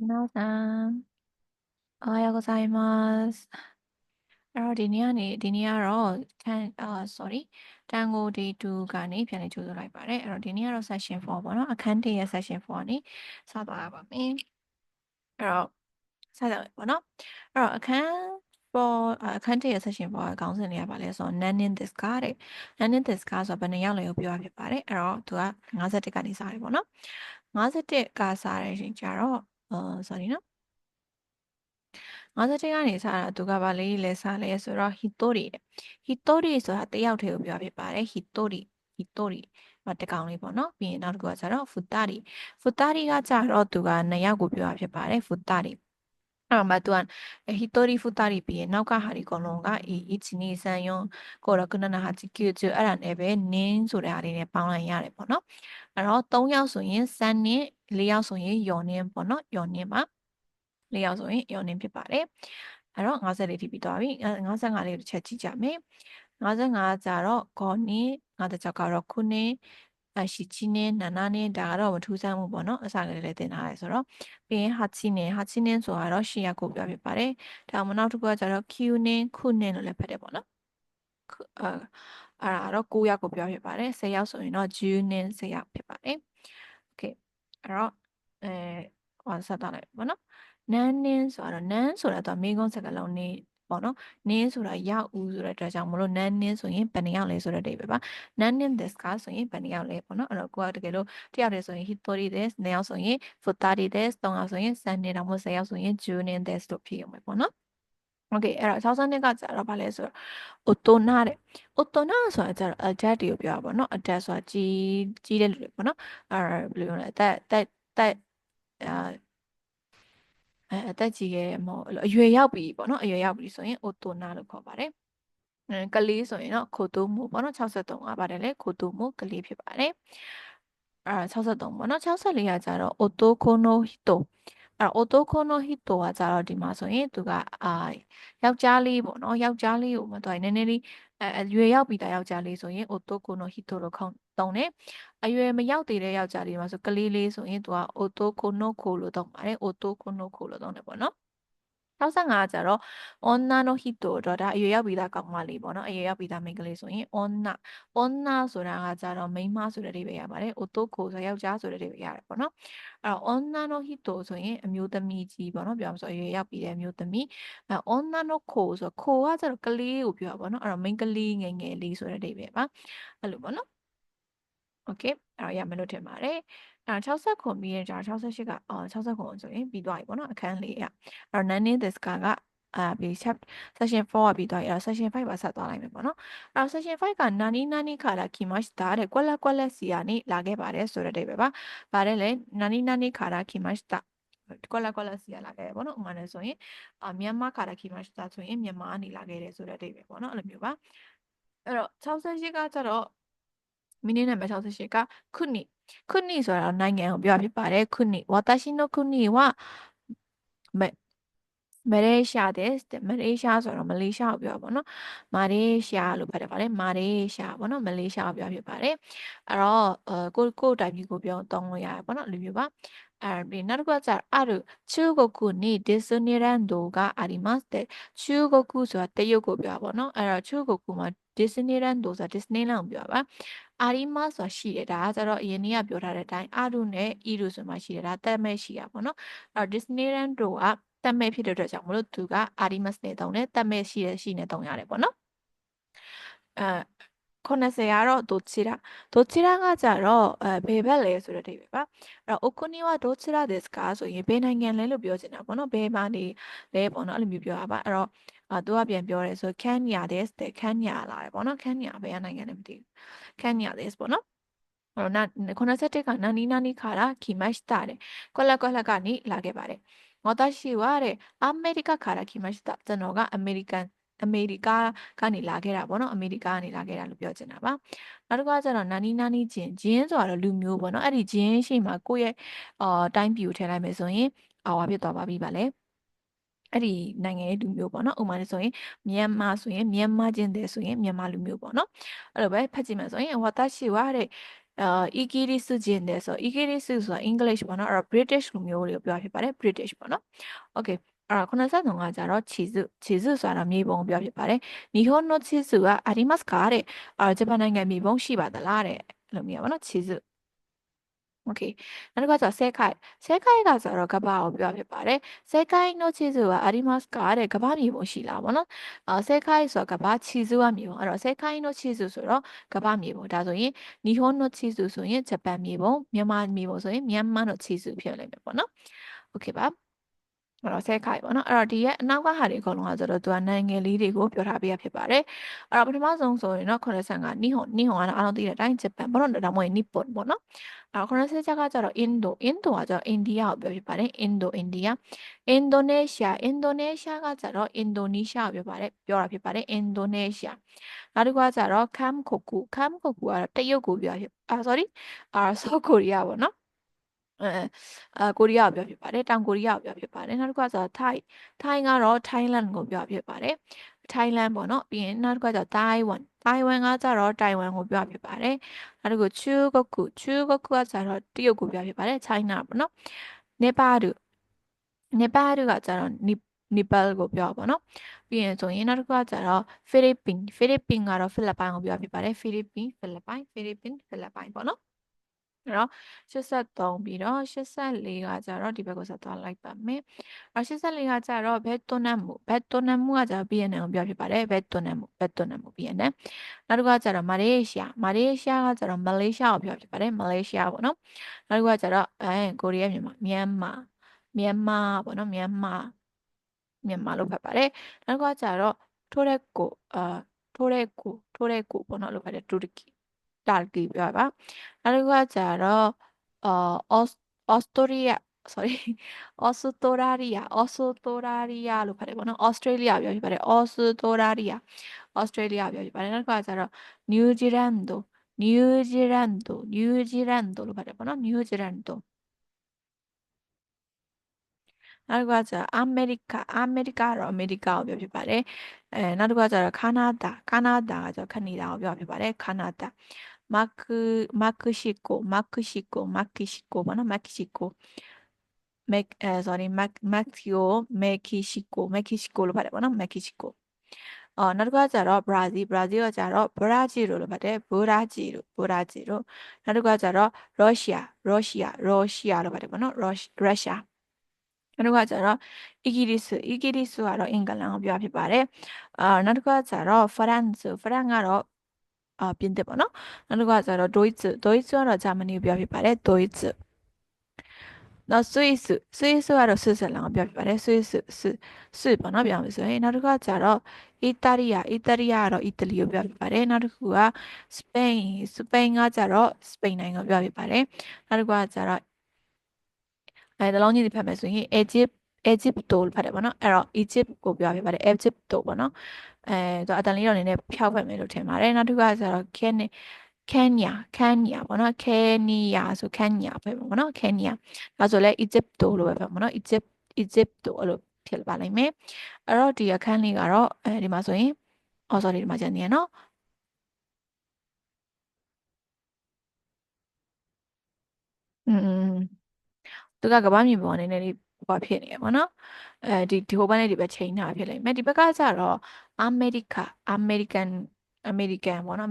皆さん、おはようございます。ဒီနေ့ကတော့sorry တန်ကိုဒီ2ကနေပြန်လည်ကြိုဆိုလိုက်ပါတယ်။ဒီနေ့ကတော့ session 4ပေါ့နော်။အခန်း1ရဲ့ session 4ကနေစသွားရပါမယ်။စကြမယ်ပေါ့နော်။အခန်း1ရဲ့ session 4ကခေါင်းစဉ်လေးကပါလဲဆိုတော့ nannin this ကတဲ့။ nannin this ကဆိုဘယ်နှယောက်လဲကိုပြောရဖြစ်ပါတယ်။သူက51ကနေစတယ်ပေါ့နော်။51ကစတဲ့အချိန်ကျတော့sorry နော်51ကနေစတာသူကဗာလေးလဲစလဲဆိုတော့ hitori ဆိုတာတယောက်တည်းကိုပြောဖြစ်ပါတယ် hitori တကောင်လေးပေါ့နော်ပြီးရင်နောက်တစ်ခုကကျတော့ futari ကကျတော့သူက2ယောက်ကိုပြောဖြစ်ပါတယ် futari မှသူက hitori futari ပြီးရင်နောက်ကဟာဒီအကုန်လုံးက12345 678 9 10 11 အဲ့ဒါနဲ့ပဲ nin ဆိုတဲ့ဟာလေးနဲ့ပေါင်းလိုက်ရတယ်ပေါ့နော်3ယောက်ဆိုရင် san နဲ့4ယောက်ဆိုရင် yonin ပေါ့နော် yonin ပါ4ယောက်ဆိုရင် yonin ဖြစ်ပါတယ်54ထိပြီးသွားပြီ55လေးတစ်ချက်ကြည့်ကြမယ်55ကကြတော့ခေါနင်း56ကတော့ခုနှစ်ရှိချင်းနဲ့နာနာနဲ့ဒါကတော့မထူးဆန်းဘူးပေါ့နော်အစားကလေးလည်းတင်ထားရဲဆိုတော့ပြီးရင်ဟာချင်းနဲ့ဆိုတော့ရှေ့ရကိုပြောဖြစ်ပါတယ်ဒါမှနောက်တစ်ခုကကြတော့ Q နဲ့ခုနဲ့လို့လည်းဖတ်တယ်ပေါ့နော်အဲ့ဒါတော့9ယောက်ကိုပြောဖြစ်ပါတယ်10ယောက်ဆိုရင်တော့ June နဲ့10ယောက်ဖြစ်ပါတယ်โอเคအဲ့တော့ဟောဆက်သွားလိုက်ပေါ့နော်နန်းနင်းဆိုတော့နန်းဆိုတာတော့မိကုန်းစကားလုံးနေပေါ့နော်နင်းဆိုတာရောက်ဦးဆိုတဲ့အတွက်ကြောင့်မလို့နန်းနင်းဆိုရင်ဘယ်နှယောက်လဲဆိုတဲ့အိဗယ်ပါနန်းနင်း this ကဆိုရင်ဘယ်နှယောက်လဲပေါ့နော်အဲ့တော့ကိုကတကယ်လို့တယောက်တည်းဆိုရင် hitori this နှစ်ယောက်ဆိုရင် futari this သုံးယောက်ဆိုရင် san နဲ့တော့မဟုတ်10ယောက်ဆိုရင် june this တို့ဖြစ်ရုံပဲပေါ့နော်โอเคအဲ့တော့62ကကျတော့ဗာလဲဆိုတော့ otona တဲ့ otona ဆိုတာကျတော့ adult တွေကိုပြောတာပေါ့နော် adult ဆိုတာကြီးတဲ့လူတွေပေါ့နော်ဘယ်လိုပြောလဲအသက်ကြီးရဲ့မဟုတ်အရွယ်ရောက်ပြီပေါ့နော်အရွယ်ရောက်ပြီဆိုရင် otona လို့ခေါ်ပါတယ်ကလေးဆိုရင်တော့ခိုတိုမို့ပေါ့နော်63ကပါတယ်လေခိုတိုမို့ကလေးဖြစ်ပါတယ်63ပေါ့နော်64ကကြတော့ otoko no hito otoko no hito ကကြတော့ဒီမှာဆိုရင်သူကယောက်ျားလေးပေါ့နော်ယောက်ျားလေးကိုမတော်ရင်နည်းနည်းလေးအရွယ်ရောက်ပြီးသားယောက်ျားလေးဆိုရင် otoko no hito လို့ခေါ်သုံးတယ်အရွယ်မရောက်သေးတဲ့ယောက်ျားလေးမှာဆိုကလေးလေးဆိုရင်သူက otoko no ko လို့သုံးပါတယ် otoko no ko လို့သုံးတယ်ပေါ့နော်65ကကြတော့ onna no hito တော့ဒါအရွယ်ရောက်ပြီးသားကောင်မလေးပေါ့နော်အရွယ်ရောက်ပြီးသားမိန်းကလေးဆိုရင် onna ဆိုတာကကြတော့မိန်းမဆိုတဲ့အဓိပ္ပာယ်ရပါတယ် otoko ဆိုယောက်ျားဆိုတဲ့အဓိပ္ပာယ်ရတယ်ပေါ့နော်အဲ့တော့ onna no hito ဆိုရင်အမျိုးသမီးကြီးပေါ့နော်ပြောမှဆိုအရွယ်ရောက်ပြီးတဲ့အမျိုးသမီးonna no ko ဆိုခိုကကြတော့ကလေးကိုပြောတာပေါ့နော်အဲ့တော့မိန်းကလေးငယ်ငယ်လေးဆိုတဲ့အဓိပ္ပာယ်ပါအဲ့လိုပေါ့နော်โอเคအဲ့တော့ရမယ်လို့ထင်ပါတယ်60ခုပြီးရင်ကျတော့68က60ခုဆိုရင်ပြီးသွားပြီပေါ့နော်အခန်းလေးရအဲ့တော့ nanny this ကပြီး session 4ကပြီးသွားပြီအဲ့တော့ session 5ပါဆက်သွားလိုက်မယ်ပေါ့နော်အဲ့တော့ session 5က nani nani ခါလာခိမရှတာတဲ့ကွက်လက်စီကနေလာခဲ့ပါတယ်ဆိုတဲ့အဓိပ္ပာယ်ပါပါတယ်လေ nani nani ခါလာခိမရှတာကွက်လက်စီကလာခဲ့တယ်ပေါ့နော်ဥပမာနဲ့ဆိုရင်မြန်မာခါလာခိမရှတာဆိုရင်မြန်မာကနေလာခဲ့တယ်ဆိုတဲ့အဓိပ္ပာယ်ပေါ့နော်အဲ့လိုမျိုးပါအဲ့တော့68ကကျတော့မိနစ်နံပါတ်68ကခုနှစ်ဆိုတာနိုင်ငံကိုပြောဖြစ်ပါတယ်ခုနှစ်ဝါတာရှိနိုခုနှစ်ဝမလေးရှားတဲ့မလေးရှားဆိုတော့မလေးရှားကိုပြောပါတော့မလေးရှားလို့ဖတ်တယ်ဗါလေမလေးရှားပေါ့နော်မလေးရှားကိုပြောဖြစ်ပါတယ်အဲ့တော့ကိုတိုင်းပြည်ကိုပြောတောင်းလို့ရတယ်ပေါ့နော်လူမျိုးပါဒီနောက်တစ်ခုကကျအာရု中国にディズニーランドがありますတဲ့中国ဆိုတာတရုတ်ကိုပြောပါပေါ့နော်အဲ့တော့中国မှာディズニーランドဆိုတာ Disneyland ကိုပြောပါအာရီမဆိုတာရှိတယ်ဒါကကျတော့အရင်နေ့ကပြောထားတဲ့အတိုင်းအာရုနဲ့အီရုဆိုမှရှိတယ်ဒါတက်မဲ့ရှိရပါတော့အဲ့တော့ Disneyland တို့ကတက်မဲ့ဖြစ်တဲ့အတွက်ကြောင့်မလို့သူကအာရီမတ်နဲ့တုံးတယ်တက်မဲ့ရှိနေတုံးရတယ်ပေါ့နော်90ကတော့ဒိုချီရာကကြတော့ဘယ်ဘက်လဲဆိုတဲ့အဓိပ္ပာယ်ပါအဲ့တော့အိုကူနီဝါဒိုချီရာဒက်စကာဆိုရင်ဘယ်နိုင်ငံလဲလို့ပြောချင်တာပေါ့နော်ဘယ်မှာနေလဲပေါ့နော်အဲ့လိုမျိုးပြောတာပါအဲ့တော့သူကပြန်ပြောတယ်ဆိုကန်ညာဒက်တဲ့ကန်ညာလာတယ်ပေါ့နော်ကန်ညာဘယ်နိုင်ငံလဲမသိဘူးကန်ညာဒက်ပေါ့နော်အဲ့တော့91ကနာနီခါရာခီမတ်တာတဲ့ကွက်လက်ကနေလာခဲ့ပါတယ်私はတဲ့アメリカから来ましたကျွန်တော်ကအမေရိကာကနေလာခဲ့တာပေါ့နော်အမေရိကာကနေလာခဲ့တာလို့ပြောချင်တာပါနောက်တစ်ခါကျတော့နာနီဂျင်းဆိုတာတော့လူမျိုးပေါ့နော်အဲ့ဒီဂျင်းရှိမှာကိုယ့်ရဲ့တိုင်းပြည်ကိုထည့်လိုက်မယ်ဆိုရင်ဘာဖြစ်သွားပါပြီပါလဲအဲ့ဒီနိုင်ငံရဲ့လူမျိုးပေါ့နော်ဥပမာနဲ့ဆိုရင်မြန်မာဆိုရင်မြန်မာချင်းတဲ့ဆိုရင်မြန်မာလူမျိုးပေါ့နော်အဲ့လိုပဲဖတ်ကြည့်မယ်ဆိုရင်私はတဲ့ 이기리스 진대서 이기리스ဆိုတာ English ပေါ့နော်အဲ့တော့ British လိုမျိုးတွေကိုပြောဖြစ်ပါတယ် British ပေါ့နော် Okay အဲ့တော့93ကကြတော့ချီစုဆိုတာမြေပုံကိုပြောဖြစ်ပါတယ်နီဟွန်နိုချီစုကအာဒီမတ်စ်ကာတဲ့ဂျပန်နိုင်ငံမြေပုံရှိပါသလားတဲ့အဲ့လိုမျိုးပေါ့နော်ချီစု Okay နောက်တစ်ခါကျဆဲခိုင်ကဆိုတော့ကဘာကိုပြောဖြစ်ပါတယ်ဆဲခိုင်နိုချီစုကအာဒီမတ်စ်ကာတဲ့ကဘာမြေပုံရှိလားပေါ့နော်ဆဲခိုင်ဆိုတော့ကဘာချီစုကမြေပုံအဲ့တော့ဆဲခိုင်နိုချီစုဆိုတော့ကဘာမြေပုံဒါဆိုရင်နီဟွန်နိုချီစုဆိုရင်ဂျပန်မြေပုံမြန်မာမြေပုံဆိုရင်မြန်မာနိုချီစုဖြစ်လိမ့်မယ်ပေါ့နော် Okay ပါအဲ့တော့ဆဲခိုင်ပေါ့နော်အဲ့တော့ဒီရဲ့အနောက်ကဟာတွေအကုန်လုံးကဆိုတော့သူကနိုင်ငံလေးတွေကိုပြောထားပေးရဖြစ်ပါတယ်အဲ့တော့ပထမဆုံးဆိုရင်တော့85နီဟွန်ကတော့အားလုံးသိတဲ့အတိုင်းဂျပန်ပေါ့နော်ဒါမှမဟုတ်နီပွန်ပေါ့နော်အဲ့90ချက်ကကျတော့အင်ဒိုကကျတော့အိန္ဒိယကိုပြောဖြစ်ပါတယ်အိန္ဒိုအင်ဒိုနီးရှားကကျတော့အင်ဒိုနီးရှားကိုပြောတာဖြစ်ပါတယ်အင်ဒိုနီးရှားနောက်တစ်ခုကကျတော့ကမ်ခိုကူကတော့တရုတ်ကိုပြောဖြစ်sorry ဆောက်ကိုရီးယားပေါ့နော်ကိုရီးယားကိုပြောဖြစ်ပါတယ်တောင်ကိုရီးယားကိုပြောဖြစ်ပါတယ်နောက်တစ်ခုကဆိုတော့ထိုင်းကတော့ Thailand ကိုပြောဖြစ်ပါတယ် Thailand ပေါ့နော်ပြီးရင်နောက်တစ်ခုကကျတော့ Taiwanကကျတော့ Taiwan ကိုပြောဖြစ်ပါတယ်နောက်တစ်ခုChugokuကကျတော့တရုတ်ကိုပြောဖြစ်ပါတယ် China ပေါ့နော် Nepal ကကျတော့Nepal ကိုပြောပါတော့ပြီးရင်ဆိုရင်နောက်တစ်ခုကကျတော့ Philippinesကတော့ဖိလစ်ပိုင်ကိုပြောဖြစ်ပါတယ် Philippines ဖိလစ်ပိုင်ပေါ့နော်အဲ့တော့83ပြီးတော့84ကကျတော့ဒီဘက်ကိုဆက်သွားလိုက်ပါမယ်။84ကကျတော့ဘက်တွနမ်မူကကျတော့ BNN ကိုပြောဖြစ်ပါတယ်ဘက်တွနမ်မူ BNN နောက်တစ်ခုကကျတော့မာလေးရှားကကျတော့မလေးရှားကိုပြောဖြစ်ပါတယ်မလေးရှားပေါ့နော်။နောက်တစ်ခုကကျတော့ကိုရီးယားမြန်မာပေါ့နော်မြန်မာလို့ဖတ်ပါတယ်။နောက်တစ်ခုကကျတော့ထိုရက်ကိုပေါ့နော်လို့ဖတ်တယ်တူရကီပြောပါနောက်တစ်ခုကကျတော့အော်စတြေးလျ sorry အော်စတြေးလျလို့ဖတ်တယ်ပေါ့နော်အော်စတြေးလျပြောဖြစ်ပါတယ်အော်စတြေးလျပြောဖြစ်ပါတယ်နောက်တစ်ခုကကျတော့နယူးဇီလန်လို့ဖတ်တယ်ပေါ့နော်နယူးဇီလန်နောက်တစ်ခုကကျတော့အမေရိကကတော့အမေရိကာကိုပြောဖြစ်ပါတယ်နောက်တစ်ခုကကျတော့ကာနာဒါကကျတော့ကနေဒါကိုပြောဖြစ်ပါတယ်ကာနာဒါမက္ကဆီကိုပေါ့နော်မက္ကဆီကိုsorry မက္ကဆီကိုလို့ဖတ်တယ်ပေါ့နော်မက္ကဆီကိုနောက်တစ်ခုကကျတော့ဘရာဇီးကကျတော့ဘရာဂျီလို့ဖတ်တယ်ဘရာဂျီလို့နောက်တစ်ခုကကျတော့ရုရှားလို့ဖတ်တယ်ပေါ့နော်ရုရှားနောက်တစ်ခါကျတော့အီဂီရီစ်ကတော့အင်္ဂလန်ကိုပြောဖြစ်ပါတယ်နောက်တစ်ခါကျတော့ဖရန့်ကတော့ပြင်သစ်ပေါ့နော်နောက်တစ်ခါကျတော့ဒိုイツကတော့ဂျာမနီကိုပြောဖြစ်ပါတယ်ဒိုイツနောက်ဆွစ်ကတော့ဆွစ်ဇာလန်ကိုပြောဖြစ်ပါတယ်ဆွစ်ပေါ့နော်ပြောမယ်ဆိုရင်နောက်တစ်ခါကျတော့အီတလီကတော့အီတလီကိုပြောဖြစ်ပါတယ်နောက်တစ်ခုကစပိန်ကကျတော့စပိန်နိုင်ငံကိုပြောဖြစ်ပါတယ်နောက်တစ်ခုကကျတော့တလုံးကြီးတွေဖတ်မယ်ဆိုရင်Egypto လို့ဖတ်တယ်ပေါ့နော်အဲ့တော့ Egypt ကိုပြောပြပါတယ် Egypto ပေါ့နော်သူအတန်လေးတော့နည်းနည်းဖျောက်ဖက်မယ်လို့ထင်ပါတယ်နောက်တစ်ခုကကျတော့ Kenya ပေါ့နော် Kenya ဆို Kenya ပဲပေါ့နော် Kenya ဒါဆိုလဲ Egypto လို့ပဲပေါ့နော် Egypto အဲ့လိုဖြစ်ပါလိမ့်မယ်အဲ့တော့ဒီအခန်းလေးကတော့ဒီမှာဆိုရင်sorry ဒီမှာကျန်နေရနော်อืมသူကကမ္ဘာမြေပေါ်အနေနဲ့လေးဟောဖြစ်နေရပါတော့ဒီဟိုဘက်နဲ့ဒီဘက်ချိန်တာဖြစ်လိမ့်မယ်ဒီဘက်ကကျတော့အမေရိကအမေရိကန်ပေါ့နော်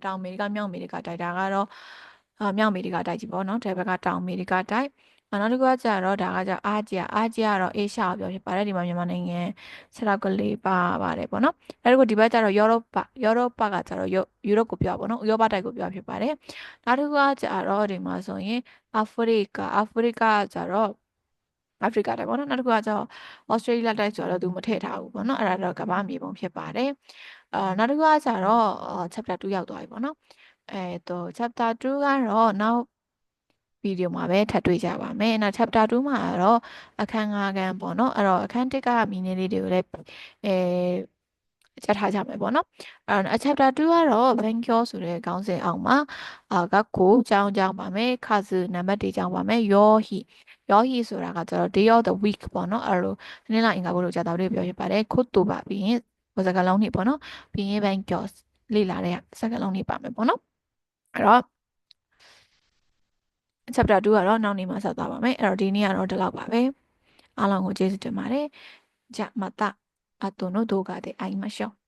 တောင်အမေရိကမြောက်အမေရိကတိုက်တာကတော့မြောက်အမေရိကတိုက်ကြီးပေါ့နော်ဒီဘက်ကတောင်အမေရိကတိုက်နောက်တစ်ခုကကျတော့ဒါကကျအာဂျီယာကတော့အေရှာကိုပြောဖြစ်ပါတယ်ဒီမှာမြန်မာနိုင်ငံဆက်တော့ကလေးပါတယ်ပေါ့နော်နောက်တစ်ခုဒီဘက်ကျတော့ယောရောပကကျတော့ယူရိုကိုပြောပါတော့ဥရောပတိုက်ကိုပြောဖြစ်ပါတယ်နောက်တစ်ခုကကျတော့ဒီမှာဆိုရင်အာဖရိကကျတော့အာဖရိကတိုက်ပေါ့နော်နောက်တစ်ခုကကျတော့ဩစတြေးလျတိုက်ဆိုတော့သူမထည့်ထားဘူးပေါ့နော်အဲ့ဒါတော့ကမ္ဘာမြေပုံဖြစ်ပါတယ်နောက်တစ်ခုကကျတော့chapter 2ရောက်သွားပြီပေါ့နော်chapter 2ကတော့နောက်ဗီဒီယိုမှာပဲထပ်တွေ့ကြပါမယ်နောက် chapter 2မှာတော့အခန်း5ခန်းပေါ့နော်အဲ့တော့အခန်း1ကမီနင်းလေးတွေကိုလည်းချက်ထားကြမယ်ပေါ့နော်အ chapter 2ကတော့ဘန်ကျော်ဆိုတဲ့ခေါင်းစဉ်အောက်မှာကကိုကြောင်းပါမယ်ခါစနံပါတ်1ကြောင်းပါမယ်ယောဟီဆိုတာကကျတော့ day of the week ပေါ့နော်အဲ့လိုဒီနေ့လာအင်္ဂါဘုလို့ကြာတော်လေးပြောဖြစ်ပါတယ်ခုတ်တူပါပြီးရင်စကားလုံးတွေပေါ့နော်ပြီးရင်ဘန်ကျော်လေ့လာတဲ့စကားလုံးတွေပါမယ်ပေါ့နော်အဲ့တော့ chapter 2ကတော့နောက်နေ့မှဆက်သွားပါမယ်အဲ့တော့ဒီနေ့ကတော့ဒီလောက်ပါပဲအားလုံးကိုကျေးဇူးတင်ပါတယ်じゃあまた後の動画で会いましょう